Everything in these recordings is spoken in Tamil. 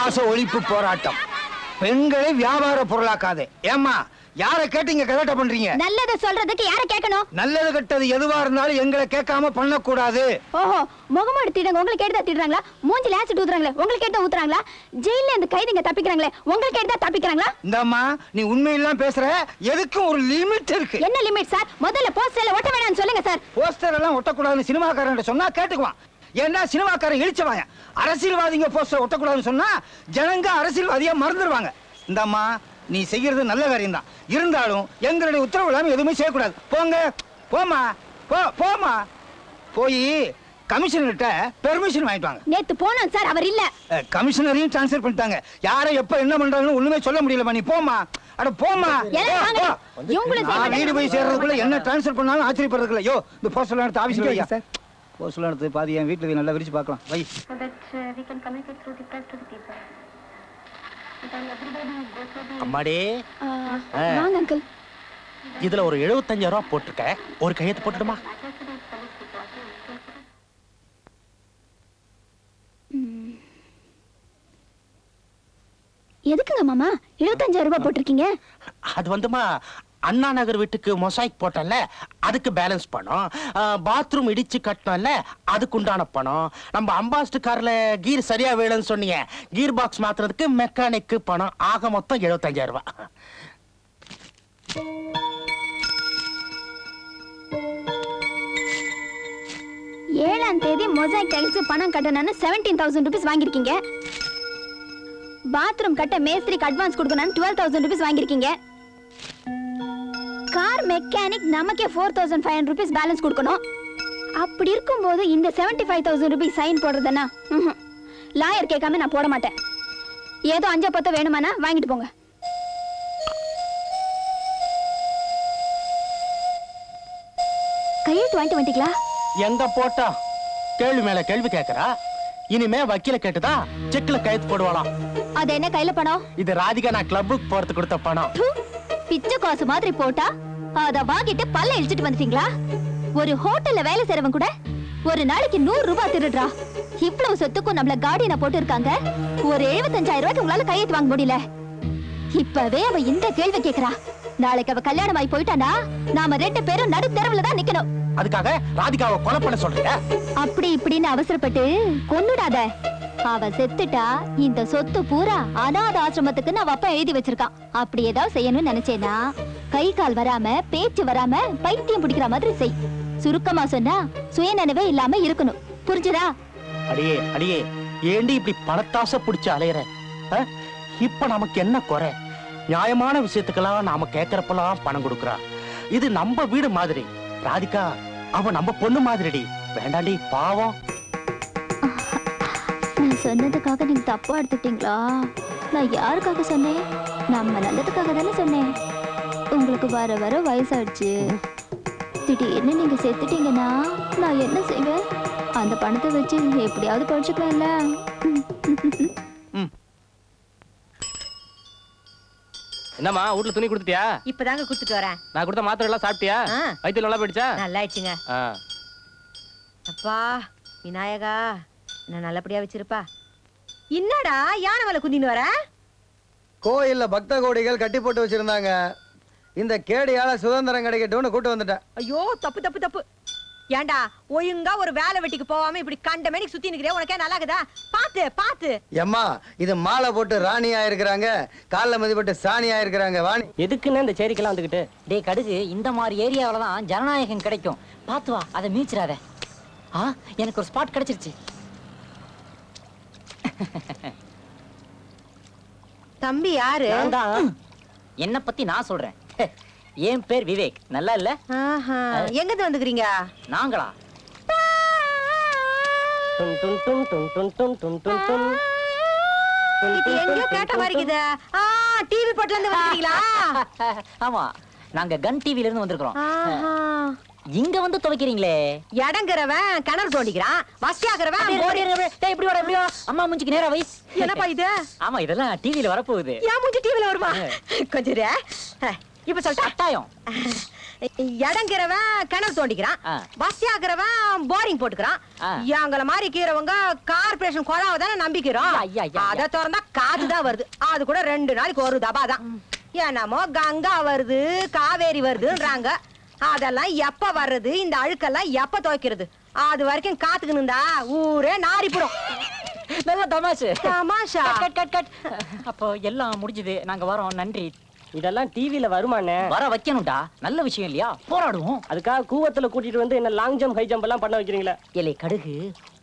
பாச ஒழிப்பு போராட்டம். பெண்களை வியாபார பொருளாக்காதே. ஏம்மா யாரை கேட்டீங்க கலாட்டா பண்றீங்க? நல்லத சொல்றதுக்கு யாரை கேட்கணும்? நல்லது கெட்டது எதுவா இருந்தாலும் எங்களை கேட்காம பண்ணக்கூடாது. ஓஹோ, முகமூடி திடுங்க உங்களுக்கு கேட்டதா திடுறாங்களா? மூஞ்சில ஆசிட் ஊத்துறாங்களே உங்களுக்கு கேட்டதா ஊத்துறாங்களா? ஜெயில்ல இந்த கைதிங்க தப்பிக்கிறாங்களே உங்களுக்கு கேட்டதா தப்பிக்கிறாங்களா? இந்தம்மா நீ உண்மையெல்லாம் பேசுற, எதுக்கும் ஒரு லிமிட் இருக்கு. என்ன லிமிட் சார்? முதல்ல போஸ்டர்ல ஒட்ட வேணாம்னு சொல்லுங்க சார். போஸ்டர் எல்லாம் ஒட்டக்கூடாதுன்னு சினிமாக்காரன் சொன்னா கேட்டுக்குவான். ஏன்னா சினிமாக்காரன் இழிச்சவாங்க. அரசியல்வாதிங்க போஸ்டர் ஒட்டக்கூடாதுன்னு சொன்னா ஜனங்க அரசியல்வாதியா மறந்துடுவாங்க. இந்தம்மா நீ செய்யறது நல்ல காரியம் தான், இருந்தாலும் எங்களுடைய உத்தரவு இல்லாம எதுவுமே செய்யக்கூடாது. போங்க, போமா, போமா, போய் கமிஷனர்கிட்ட பெர்மிஷன் வாங்கிட்டு வாங்க. நேத்து போனோம் சார், அவர் இல்ல. கமிஷனரையும் டிரான்ஸ்ஃபர் பண்ணிட்டாங்க. யாரை எப்ப என்ன பண்றாங்கன்னு ஒண்ணுமே சொல்ல முடியலமா. நீ போமா, அட போமா. வீடு போய் சேர்றதுக்குள்ள என்ன டிரான்ஸ்ஃபர் பண்ணாலும் ஆச்சரியப்படுறதுக்குள்ள. யோ இந்த போஸ்டர் எடுத்து ஆபீஸ்ல வையா. போஸ்டர் எடுத்து பாதி என் வீட்டுல நல்லா விரிச்சு பார்க்கலாம். வை. அம்மாடி வாங்க அங்கிள். இதுல ஒரு 75 ரூபா போட்டுருக்க, ஒரு கையெழுத்து போட்டுடுமா? எதுக்குங்க மாமா 75 ரூபாய் போட்டிருக்கீங்க? அது வந்துமா அண்ணா நகர் வீட்டுக்கு மொசாய்க் போட்டல, அதுக்கு பேலன்ஸ் பணம். பாத்ரூம் இடிச்சு கட்டணும்ல, அதுக்கு உண்டான பணம். நம்ம அம்பாஸ்டர் கார்ல கீர் சரியா வேணும்னு சொன்னீங்க, கீர் பாக்ஸ் மாத்துறதுக்கு மெக்கானிக்கு பணம். ஆக மொத்தம் 75 ரூபாய். ஏழாம் தேதி மொசாய்க் டைல்ஸ் பணம் கட்டணும்னு 17,000 rupees வாங்கிருக்கீங்க. பாத்ரூம் கட்ட மேஸ்திரிக்கு அட்வான்ஸ் கொடுக்கணும்னு 12,000 rupees வாங்கிருக்கீங்க. கார் மெக்கானிக் நமக்கே 4,500 rupees பேலன்ஸ் கொடுக்கணும். அப்படி இருக்கும்போது இந்த 75,000 rupees சைன் போடுறதுன்னா லாயர் கேட்காம நான் போட மாட்டேன். ஏதோ 5-10 வேணுமானா வாங்கிட்டு போங்க. கையெழுத்து வாங்கிட்டு வந்துட்டீங்களா? எங்க போட்டா கேள்வி மேல கேள்வி கேட்கறா. இனிமே வக்கீல கேட்டுதா செக்ல கையெழுத்து போடுவாளாம். அது என்ன கையில பணம்? இது ராதிகா நான் கிளப்புக்கு போறதுக்கு கொடுத்த பணம். பிச்சை காசு மாதிரி போட்டா அத வாங்கிட்டு பல்ல இழுச்சிட்டு வந்துட்டீங்களா? ஒரு ஹோட்டல்ல வேலை செய்றவன் கூட ஒரு நாளைக்கு 100 ரூபாய் திருடுறா. இவ்வளவு சொத்துக்கும் நம்மள கார்டியனா போட்டு இருக்காங்க. ஒரு 75,000 ரூபாய்க்கு உங்களால கையெழுத்து வாங்க முடியல. இப்பவே அவ இந்த கேள்வி கேக்குறா. நாளைக்கு அவ கல்யாணம் ஆகி போயிட்டானா நாம 2 பேரும் நடு தெருவுல தான் நிக்கணும். அதுக்காக ராதிகாவை கொலை பண்ண சொல்றீங்க? அப்படி இப்படின்னு அவசரப்பட்டு கொன்னுடாத. அவ செத்துட்டா இந்த சொத்து பூரா அநாத ஆசிரமத்துக்கு நான் அப்பா எழுதி வச்சிருக்கான். அப்படி ஏதாவது செய்யணும்னு நினைச்சேனா கை கால் வராம பேச்சு வராம பைத்தியம் பிடிக்கிற மாதிரி செய். சுருக்கமா சொன்னா சுயநினைவே இல்லாம இருக்கணும். புரிஞ்சுதா? அடியே அடியே, ஏண்டி இப்படி பணத்தாசை பிடிச்சு அலையற? இப்ப நமக்கு என்ன குறை? நியாயமான விஷயத்துக்கெல்லாம் நாம கேட்கறப்பெல்லாம் பணம் கொடுக்கறா. இது நம்ம வீடு மாதிரி. ராதிகா அவ நம்ம பொண்ணு மாதிரிடி. வேண்டாண்டி, பாவம். நான் சொன்னதுக்காக நீங்க தப்பா எடுத்துட்டீங்களா? நான் யாருக்காக சொன்னேன்? நம்ம நல்லதுக்காக தானே சொன்னேன். உங்களுக்கு வர வர வயசாயிடுச்சு. திடீர்னு நீங்க செத்துட்டீங்கன்னா நான் என்ன செய்வேன்? அந்த பணத்தை வச்சு எப்படியாவது படிச்சுக்கலாம்ல. என்னம்மா வீட்ல துணி கொடுத்துட்டியா? இப்பதாங்க கொடுத்துட்டு வரேன். நான் கொடுத்த மாத்திரை எல்லாம் சாப்பிட்டியா? வயித்துல நல்லா போயிடுச்சா? நல்லா ஆயிடுச்சுங்க. அப்பா விநாயகா நான் நல்லபடியா வச்சிருப்பா. என்னடா யானை மேல குந்தின்னு வர? கோயில்ல பக்த கோடிகள் கட்டி போட்டு வச்சிருந்தாங்க. இந்த கேடியால சுதந்திரம் கிடைக்கட்டும்னு கூட்டு வந்துட்டேன். ஐயோ தப்பு தப்பு தப்பு. ஏண்டா ஒழுங்கா ஒரு வேலை வெட்டிக்கு போகாம இப்படி கண்ட மேனிக்கு சுத்தி நிக்கிறியா? உனக்கே நல்லாக்குதா? பாத்து பாத்து. எம்மா இது மாலை போட்டு ராணியா இருக்கிறாங்க, கால்ல மதிப்பட்டு சாணியா இருக்கிறாங்க. வாணி எதுக்குன்னு இந்த சேரிக்கெல்லாம் வந்துகிட்டு? டேய் கடுகு, இந்த மாதிரி ஏரியாவில தான் ஜனநாயகம் கிடைக்கும். பாத்து வா, அதை மீச்சிடாத. எனக்கு ஒரு ஸ்பாட் கிடைச்சிருச்சு. தம்பி யாரு? என்ன பத்தி நான் சொல்றேன். என் பேர் விவேக். நல்லா இல்ல? எங்க வந்துக்கிறீங்க? நாங்களா? எங்கயோ கேட்ட மாதிரி இருக்குது. டிவி போட்டுல இருந்து வந்தீங்களா? ஆமா, நாங்க கன் டிவில இருந்து வந்திருக்கிறோம். இங்க வந்து துவைக்கிறீங்களே. இடங்கிறவன் கிணறு தோண்டிக்கிறான், வசதியாகிறவன் இப்படி வர எப்படியோ அம்மா மூஞ்சிக்கு நேரா வை. என்னப்பா இது? ஆமா, இதெல்லாம் டிவில வரப்போகுது. ஏன் மூஞ்சி டிவில வருமா? கொஞ்சம் இப்ப சொல்லிட்டு கட்டாயம். இடங்கிறவன் கிணறு தோண்டிக்கிறான், பஸ்யாக்குறவன் போரிங் போட்டுக்கிறான். எங்கள மாதிரி கீரவங்க கார்பரேஷன் குழாவை தானே நம்பிக்கிறோம். அதை திறந்தா காதுதான் வருது, அது கூட 2 நாளைக்கு ஒரு தபாதான். என்னமோ கங்கா வருது காவேரி வருதுன்றாங்க. அதெல்லாம் எப்ப வர்றது, இந்த அழுக்கெல்லாம் எப்ப துவைக்கிறது? அது வரைக்கும் காத்துக்கு நின்றா ஊரே நாரிப்புடும். நல்ல தமாஷு. தமாஷா? Cut cut cut. அப்போ எல்லாம் முடிஞ்சது, நாங்க வரோம். நன்றி. இதெல்லாம் டிவில வருமானே? வர வைக்கணும்டா, நல்ல விஷயம் இல்லையா? போராடுவோம். அதுக்காக கூவத்துல கூட்டிட்டு வந்து என்ன லாங் ஜம்ப் ஹை ஜம்ப் எல்லாம் பண்ண வைக்கிறீங்களா? ஏலே கடுகு,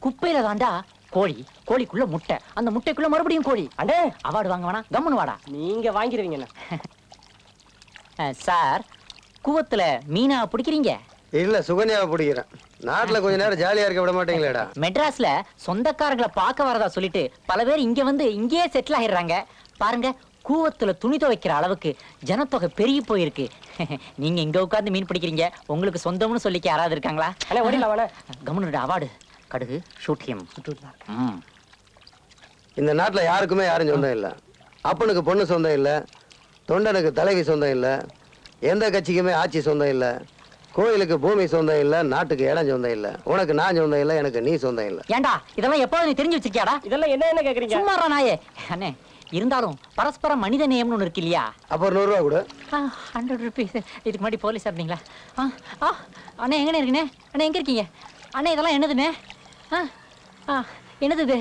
குப்பையில தாண்டா கோழி, கோழிக்குள்ள முட்டை, அந்த முட்டைக்குள்ள மறுபடியும் கோழி. அண்டே அவார்டு வாங்க வேணா, கம்முன்னு வாடா. நீங்க வாங்கிடுவீங்க. சார், கூவத்துல மீனா பிடிக்கிறீங்க? இல்ல, சுகன்யாவை பிடிக்கிறேன். நாட்டுல கொஞ்ச நேரம் ஜாலியா இருக்க விட மாட்டீங்களேடா? மெட்ராஸ்ல சொந்தக்காரங்களை பார்க்க வரதா சொல்லிட்டு பல பேர் இங்க வந்து இங்கேயே செட்டில் ஆயிடுறாங்க. பாருங்க, கூவத்துல துணி துவைக்கிற அளவுக்கு ஜனத்தொகை பெருகி போயிருக்கு. நீங்க இங்க உட்கார்ந்து மீன் பிடிக்கிறீங்க, உங்களுக்கு சொந்தம்னு சொல்லிக்க யாராவது இருக்காங்களா? Government award. கடுகு ஷூட்டியம். இந்த நாட்டுல யாருக்குமே யாரும் சொந்தம் இல்ல. அப்பனுக்கு பொண்ணு சொந்தம் இல்ல, தொண்டனுக்கு தலைவி சொந்தம் இல்ல, எந்த கட்சிக்குமே ஆட்சி சொந்தம் இல்ல, கோயிலுக்கு பூமி சொந்தம் இல்ல, நாட்டுக்கு இடம் சொந்தம் இல்ல. உனக்கு நான் சொந்தம் இல்ல, எனக்கு நீ சொந்தம் இல்ல. ஏண்டா இதெல்லாம் எப்போது நீ தெரிஞ்சு வச்சிருக்கியாடா? இதெல்லாம் என்ன கேக்குறீங்க? சும்மாறா நாயே. அண்ணே, இருந்தாலும் பரஸ்பர மனித நேயம்னு ஒன்று இருக்கு இல்லையா? அப்போ 100 ரூபா கூட. 100 ருபீஸ். இதுக்கு முன்னாடி போலீஸ் இருந்தீங்களா? அண்ணே எங்கண்ணே இருக்கீங்க? அண்ணே எங்க இருக்கீங்க? அண்ணே இதெல்லாம் என்னதுண்ணே? என்னது இது?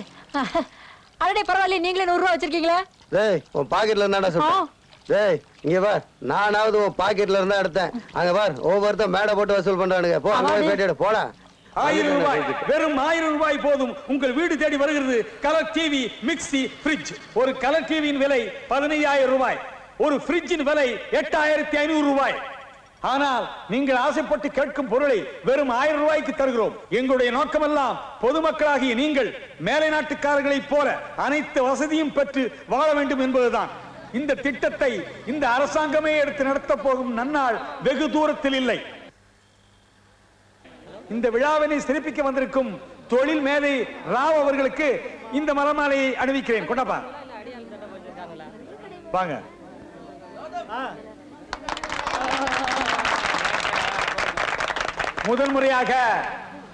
அடடே பரவாயில்ல, நீங்களே 100 ரூபா வச்சிருக்கீங்களா? டேய், உன் பாக்கெட்ல இருந்தாடா சொல்றேன். டேய், இங்க பார், நானாவது உன் பாக்கெட்ல இருந்தா எடுத்தேன். அங்க பார், ஒவ்வொருத்தர் மேடை போட்டு வசூல் பண்றானுங்க. போ, அங்க போய் பேட்டி எடு, போடா. 1000 ரூபாய், வெறும் 1000 ரூபாய் போதும். உங்கள் வீடு தேடி வருகிறது கலர் டிவி, மிக்ஸி, ஃப்ரிட்ஜ். ஒரு கலர் டிவியின் விலை 15000 ரூபாய், ஒரு ஃப்ரிட்ஜின் விலை 8500 ரூபாய். ஆனால் நீங்கள் ஆசைப்பட்டு கேட்கும் பொருளை வெறும் 1000 ரூபாய்க்கு தருகிறோம். எங்களுடைய நோக்கமெல்லாம் பொதுமக்களாகிய நீங்கள் மேலை நாட்டுக்காரர்களைப் போல அனைத்து வசதியும் பெற்று வாழ வேண்டும் என்பதுதான். இந்த திட்டத்தை இந்த அரசாங்கமே எடுத்து நடத்த போகும் நன்னாள் வெகு தூரத்தில் இல்லை. இந்த விழாவினை சிறப்பிக்க வந்திருக்கும் தொழில் மேதை ராவ் அவர்களுக்கு இந்த மலர்மாலையை அணிவிக்கிறேன். கொண்டாப்பா, வாங்க. முதல் முறையாக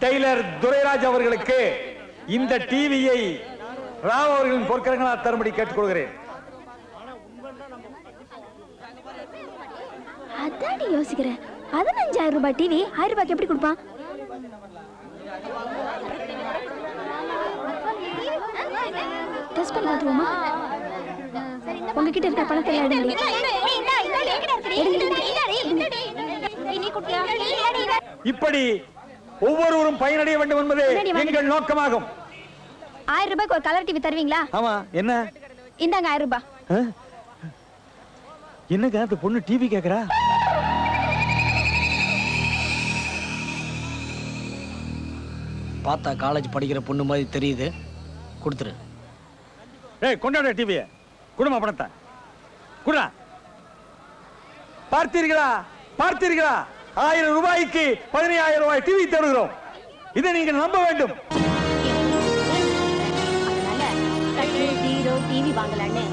டெய்லர் துரைராஜ் அவர்களுக்கு இந்த டிவியை ராவ் அவர்களின் பொற்கரங்களால் தரும்படி கேட்டுக்கொள்கிறேன். அதாடி யோசிக்கிறேன். 15000 ரூபாய் டிவி 1000 ரூபாய்க்கு எப்படி கொடுப்பான்? டெஸ்ட் பண்ணி பார்த்துருவோமா? உங்ககிட்ட இருக்க பணத்தை எடுங்க. இப்படி ஒவ்வொருவரும் பயனடைய வேண்டும் என்பதே எங்கள் நோக்கமாகும். 1000 ரூபாய்க்கு ஒரு கலர் டிவி தருவீங்களா? ஆமா, என்ன? இந்தாங்க 1000 ரூபாய். என்னங்க அந்த பொண்ணு டிவி கேக்குறா? பார்த்தா காலேஜ் படிக்கிற பொண்ணு மாதிரி தெரியுது. கொடுத்துரு. ஏய், கொண்டாட டிவியை குடும்ப பணத்தை குடா. பார்த்தீர்களா, பார்த்தீர்களா? 1000 ரூபாய்க்கு 15000 ரூபாய் டிவி தருகிறோம். இதை நீங்கள் நம்ப வேண்டும். டிவி வாங்கலான்னு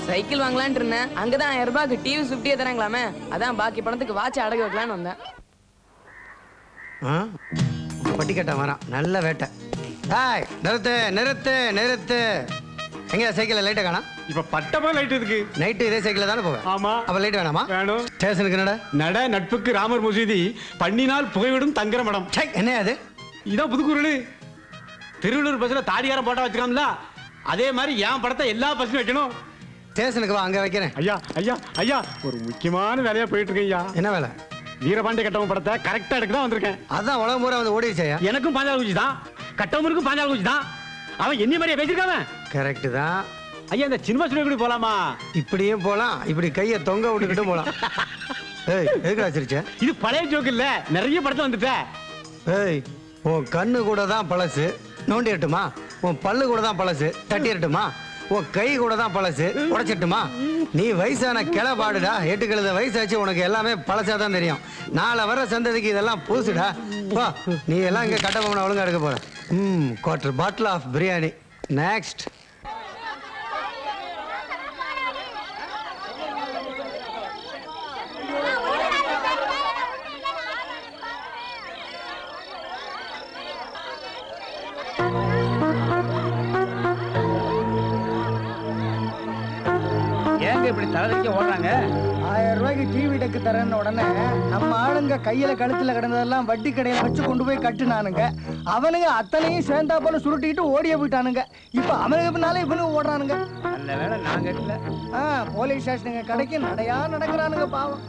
சைக்கிள் வாங்கலான் இருந்தேன். அங்கதான் 1000 ரூபாய்க்கு டிவி சுட்டியே தராங்களாமே. அதான் பாக்கி பணத்துக்கு வாட்ச் அடகு வைக்கலான்னு வந்தேன். பட்டிக்கட்ட வரான், நல்ல வேட்டை. டேய், நிறுத்து நிறுத்து நிறுத்து. எங்க சைக்கிள்ல லைட்டை காணோம்? இப்ப பட்டமா லைட் இருக்கு. நைட்டு இதே சைக்கிள்ல தானே போவேன். ஆமா. அப்ப லைட் வேணாமா? வேணும். ஸ்டேஷனுக்கு நட நட்புக்கு ராமர் மசூதி, பண்ணினால் புகைவிடும் தங்கர மடம். என்ன அது? இதான் புதுக்குறள். திருவள்ளூர் பஸ்ல தாடியாரம் போட்டா வச்சுக்காமல, அதே மாதிரி என் படத்தை எல்லா பஸ்லயும் வைக்கணும். ஸ்டேஷனுக்கு வா, அங்க வைக்கிறேன். ஐயா ஐயா ஐயா, ஒரு முக்கியமான வேலையா போயிட்டு இருக்கேன் ஐயா. என்ன வேலை? வீரபாண்டிய கட்டவன் படத்தை கரெக்டா எடுக்க தான் வந்திருக்கேன். அதான் உலகம் பூரா வந்து ஓடிடுச்சா? எனக்கும் பாஞ்சால் குச்சி தான், கட்டவனுக்கும் பாஞ்சால் குச்சி தான். அவன் என்ன மாதிரியா பேசிருக்காங்க. கரெக்ட் தான் ஐயா. இந்த சினிமா ஸ்டுடியோ போலாமா? இப்படியும் போலாம், இப்படி கையை தொங்க விட்டுக்கிட்டு போலாம். ஏய், எதுக்கு வச்சிருச்ச? இது பழைய ஜோக்கு இல்ல, நிறைய படத்தை வந்துட்ட. ஏய், உன் கண்ணு கூட தான் பழசு, நோண்டிடட்டுமா? உன் பல்லு கூட தான் பழசு, தட்டிடட்டுமா? உன் கை கூட தான் பழசு, உடைச்சிட்டுமா? நீ வயசான கிளபாடுடா. 8 கழுத வயசாச்சு, உனக்கு எல்லாமே பழசா தான் தெரியும். நாளை வர சந்ததிக்கு இதெல்லாம் புதுசுடா. வா, நீ எல்லாம் இங்க கட்ட பொம்மனை ஒழுங்கா எடுக்க போற. Quarter bottle of biryani. Next. இப்படி தலைக்கு ஓடுறாங்க? 1000 ரூபாய்க்கு டிவி டெக்கு தரேன்னு உடனே நம்ம ஆளுங்க கையில கழுத்துல கிடந்ததெல்லாம் வட்டி கடையில வச்சு கொண்டு போய் கட்டுனானுங்க. அவனுங்க அத்தனையும் சேர்ந்தா போல சுருட்டிட்டு ஓடிய போயிட்டானுங்க. இப்ப அவனுக்கு பின்னாலே இவனுக்கு ஓடுறானுங்க. நல்ல வேலை நாங்க இல்ல. போலீஸ் ஸ்டேஷனுங்க கடைக்கு நடையா நடக்கிறானுங்க பாவம்.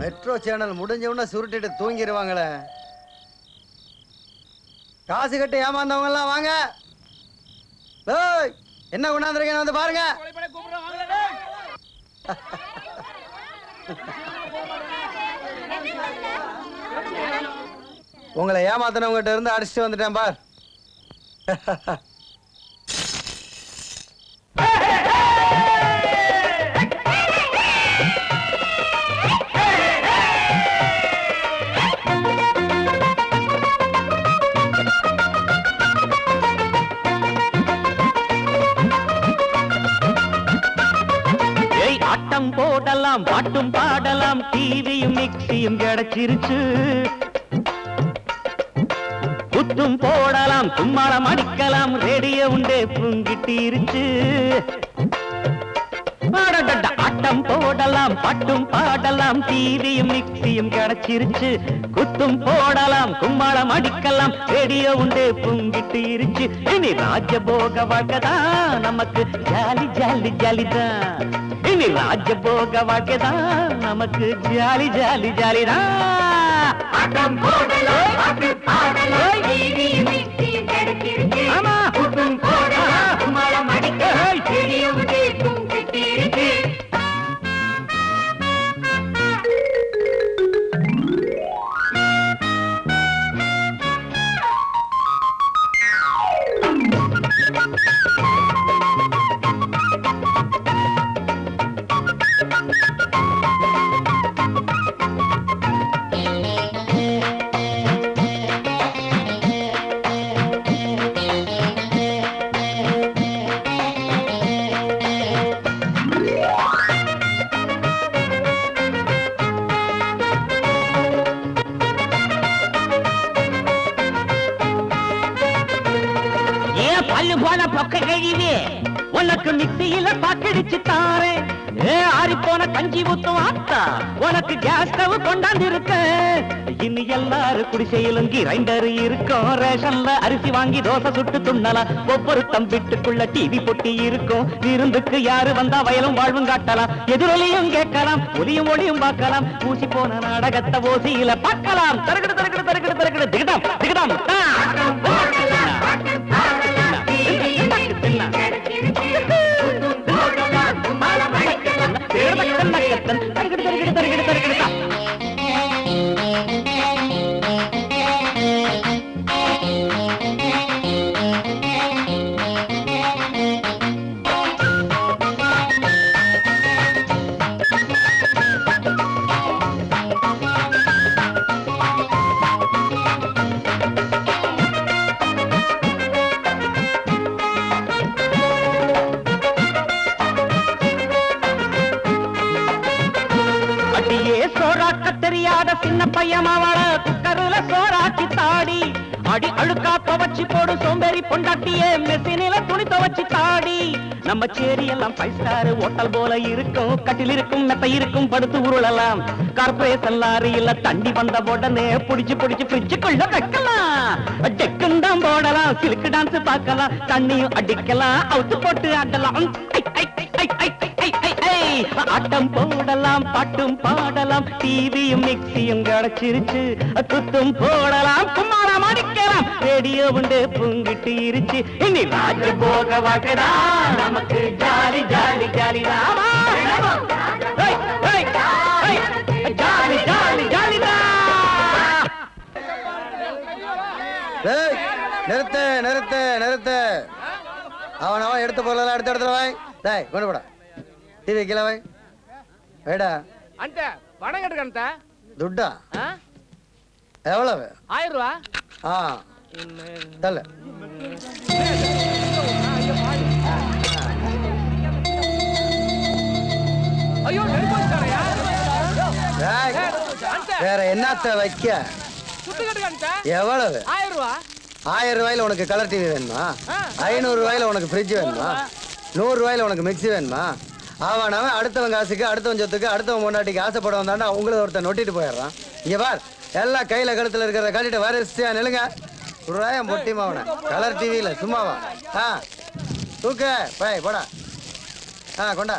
மெட்ரோ சேனல் முடிஞ்சவன சுருட்டிட்டு தூங்கிடுவாங்களே. காசு கட்டி ஏமாந்தவங்க எல்லாம் வாங்க. என்ன கொண்டாந்துருக்கேன்னு வந்து பாருங்க. உங்களை ஏமாத்தினவங்கிட்ட இருந்து அடிச்சுட்டு வந்துட்டேன் பார். ஆட்டம் போடலாம், பாட்டும் பாடலாம், டிவியும் மிக்சியும் கிடைச்சிருச்சு. குத்தும் போடலாம், கும்மாளம் அடிக்கலாம், ரேடியோ உண்டே பூங்கிட்டிருச்சு. ஆட்டம் போடலாம், பாட்டும் பாடலாம், டிவியும் மிக்சியும் கிடைச்சிருச்சு. குத்தும் போடலாம், கும்மாளம் அடிக்கலாம், ரேடியோ உண்டே பூங்கிட்டிருச்சு. இனி ராஜபோக வாழ்க்கைதான் நமக்கு ஜாலி ஜாலி ஜாலிதான். இனி ராஜபோக வாழ்க்கைதான் நமக்கு ஜாலி ஜாலி ஜாலிதான். ஆட்டம் போடலாம், பாட்டும் பாடலாம், டிவியும் மிக்சியும் கிடைச்சிருச்சு. ஆமா, குத்தும் போடலாம், கும்மாளம் அடிக்கலாம், ரேடியோ உண்டே பூங்கிட்டிருச்சு. உனக்கு மிக்சியில பாக்கடிச்சு தாரே. ஆறி போன கஞ்சி ஊத்தும் ஆத்தா உனக்கு கேஸ் ஸ்டவ் கொண்டாந்து இருக்க. இனி எல்லாரும் குடிசையிலும் கிரைண்டர் இருக்கும். ரேஷன்ல அரிசி வாங்கி தோசை சுட்டு துண்ணலாம். ஒவ்வொரு தம்பிட்டுக்குள்ள டிவி பொட்டி இருக்கும். விருந்துக்கு யாரு வந்தா வயலும் வாழ்வும் காட்டலாம். எதிரொலியும் கேட்கலாம், ஒலியும் ஒளியும் பார்க்கலாம். ஊசி போன நாடகத்தை ஓசியில பார்க்கலாம். தரகடு தரகடு தரகடு தரகடு திகடாம் திகடாம். சின்ன பையன் அவள குக்கர்ல சோறாக்கி தாடி. அடி அழுக்கா துவச்சி போடு சோம்பேறி பொண்டாட்டியே மெஷினில துணி துவச்சி தாடி. நம்ம சேரி எல்லாம் 5 ஸ்டார் ஹோட்டல் போல இருக்கும். கட்டில் இருக்கும், மெத்த இருக்கும், படுத்து உருளலாம். கார்பரேஷன் லாரியில தண்ணி வந்த உடனே புடிச்சு புடிச்சு ஃப்ரிட்ஜுக்குள்ள வைக்கலாம். டெக்கும் தான் போடலாம், சிலுக்கு டான்ஸ் பார்க்கலாம், தண்ணியும் அடிக்கலாம், அவுத்து போட்டு ஆடலாம். ஆட்டம் போடலாம், பாட்டும் பாடலாம், டிவியும் மிக்சியும் கிடைச்சிருச்சு. குத்தும் போடலாம், கும்மாளம் அடிக்கலாம், ரேடியோ உண்டு பூங்கிட்டு இருச்சு. இனி ராஜ போக வாக்கடா நமக்கு ஜாலி ஜாலி ஜாலி ராமா. ஜாலி ஜாலி ஜாலிதா. நிறுத்து நிறுத்து நிறுத்து. அவன் எடுத்த பொருளெல்லாம் எடுத்த இடத்துல வாய். டேய் கொண்டு போடா. டிவி கீழே வை. வைடா. அந்த பணம் கட்டுக்கா துட்டா எவ்வளவு? 1000 ரூபா. தல்ல. ஐயோ வேற என்னத்த வைக்க? எவ்வளவு? 1000 ரூபா. 1000 ரூபாயில உனக்கு கலர் டிவி வேணுமா? 500 ரூபாயில உனக்கு ஃப்ரிட்ஜ் வேணுமா? 100 ரூபாயில உனக்கு மிக்ஸி வேணுமா? அவன் அடுத்தவன் காசுக்கு, அடுத்தவன் சொத்துக்கு, அடுத்தவன் பொண்டாட்டிக்கு ஆசைப்பட வந்தாண்டா உங்களை ஒருத்தர் நொட்டிட்டு போயிடுறான். இங்க பார், எல்லாம் கையில கழுத்துல இருக்கிறத கட்டிட்டு வரிசையா நிலுங்க. ரூபாயம் பொட்டிமா அவனை. கலர் டிவியில சும்மாவா? தூக்க போய் போடா. கொண்டா.